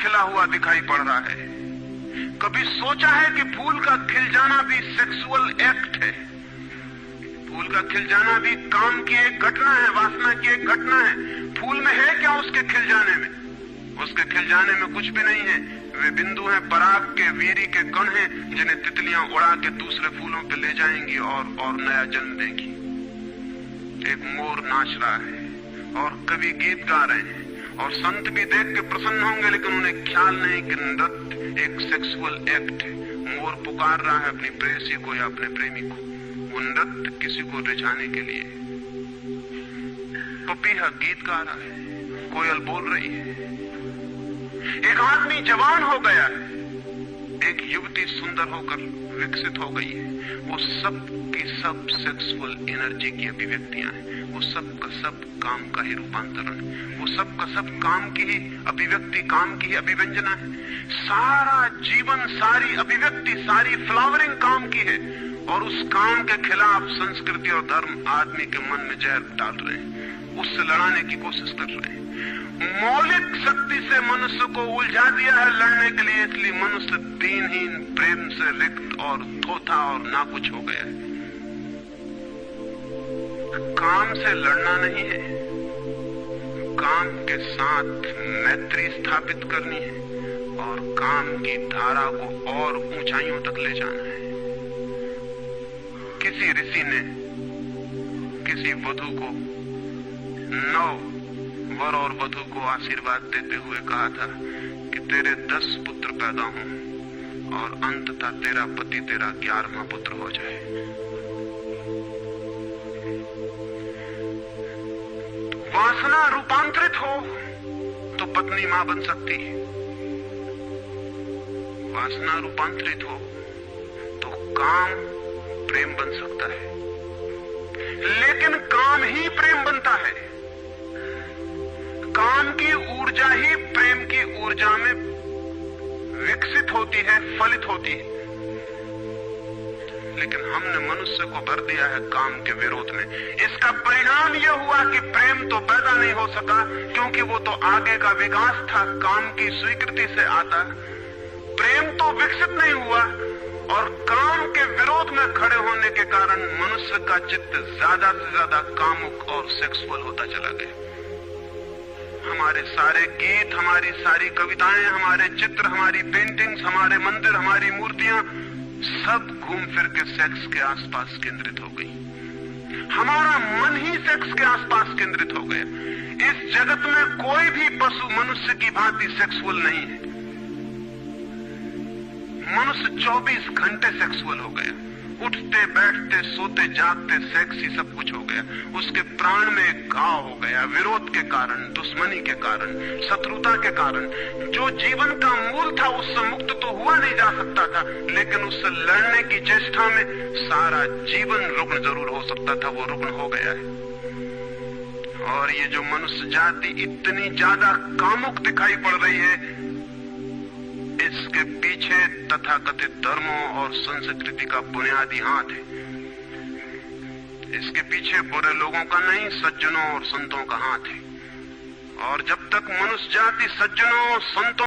खिला हुआ दिखाई पड़ रहा है। कभी सोचा है कि फूल का खिल जाना भी सेक्सुअल एक्ट है? फूल का खिल जाना भी काम की एक घटना है, वासना की एक घटना है। फूल में है क्या उसके खिल जाने में? उसके खिल जाने में कुछ भी नहीं है। वे बिंदु हैं, पराग के, वीरी के कण हैं, जिन्हें तितलियां उड़ा के दूसरे फूलों पे ले जाएंगी और नया जन्म देंगी। एक मोर नाच रहा है और कवि गीत गा रहे हैं और संत भी देख के प्रसन्न होंगे, लेकिन उन्हें ख्याल नहीं कि नृत्य एक सेक्सुअल एक्ट है। मोर पुकार रहा है अपनी प्रेयसी को या अपने प्रेमी को, वो नृत्य किसी को रिझाने के लिए। पपीहा गीत गा रहा है, कोयल बोल रही है। एक आदमी जवान हो गया है, एक युवती सुंदर होकर विकसित हो गई है। वो सब की सब सेक्सुअल एनर्जी की अभिव्यक्तियां हैं। वो सब का सब काम का ही रूपांतरण है। वो सब का सब काम की ही अभिव्यक्ति, काम की ही अभिव्यंजना है। सारा जीवन, सारी अभिव्यक्ति, सारी फ्लावरिंग काम की है। और उस काम के खिलाफ संस्कृति और धर्म आदमी के मन में जहर डाल रहे हैं, उससे लड़ाने की कोशिश कर रहे हैं। मौलिक शक्ति से मनुष्य को उलझा दिया है लड़ने के लिए, इसलिए मनुष्य दीनहीन, प्रेम से रिक्त और थोथा और नाकुछ हो गया है। काम से लड़ना नहीं है, काम के साथ मैत्री स्थापित करनी है और काम की धारा को और ऊंचाइयों तक ले जाना है। किसी ऋषि ने किसी वधू को, 9 वर और वधू को आशीर्वाद देते हुए कहा था कि तेरे 10 पुत्र पैदा हों और अंततः तेरा पति तेरा 11वां पुत्र हो जाए। वासना रूपांतरित हो तो पत्नी मां बन सकती है। वासना रूपांतरित हो तो काम प्रेम बन सकता है। लेकिन काम ही प्रेम बनता है। काम की ऊर्जा ही प्रेम की ऊर्जा में विकसित होती है, फलित होती है। लेकिन हमने मनुष्य को भर दिया है काम के विरोध में। इसका परिणाम यह हुआ कि प्रेम तो पैदा नहीं हो सका, क्योंकि वो तो आगे का विकास था, काम की स्वीकृति से आता। प्रेम तो विकसित नहीं हुआ और काम के विरोध में खड़े होने के कारण मनुष्य का चित्त ज्यादा से ज्यादा कामुक और सेक्सुअल होता चला गया। हमारे सारे गीत, हमारी सारी कविताएं, हमारे चित्र, हमारी पेंटिंग्स, हमारे मंदिर, हमारी मूर्तियां सब घूम फिर के सेक्स के आसपास केंद्रित हो गई। हमारा मन ही सेक्स के आसपास केंद्रित हो गया। इस जगत में कोई भी पशु मनुष्य की भांति सेक्सुअल नहीं है। मनुष्य 24 घंटे सेक्सुअल हो गया। उठते बैठते सोते जागते सेक्स ही सब कुछ हो गया। उसके प्राण में एक घाव हो गया, विरोध के कारण, दुश्मनी के कारण, शत्रुता के कारण। जो जीवन का मूल था उससे मुक्त तो हुआ नहीं जा सकता था, लेकिन उससे लड़ने की चेष्टा में सारा जीवन रुग्ण जरूर हो सकता था, वो रुग्ण हो गया है। और ये जो मनुष्य जाति इतनी ज्यादा कामुक दिखाई पड़ रही है, इसके पीछे तथाकथित धर्मों और संस्कृति का बुनियादी हाथ है। इसके पीछे बुरे लोगों का नहीं, सज्जनों और संतों का हाथ है। और जब तक मनुष्य जाति सज्जनों और संतों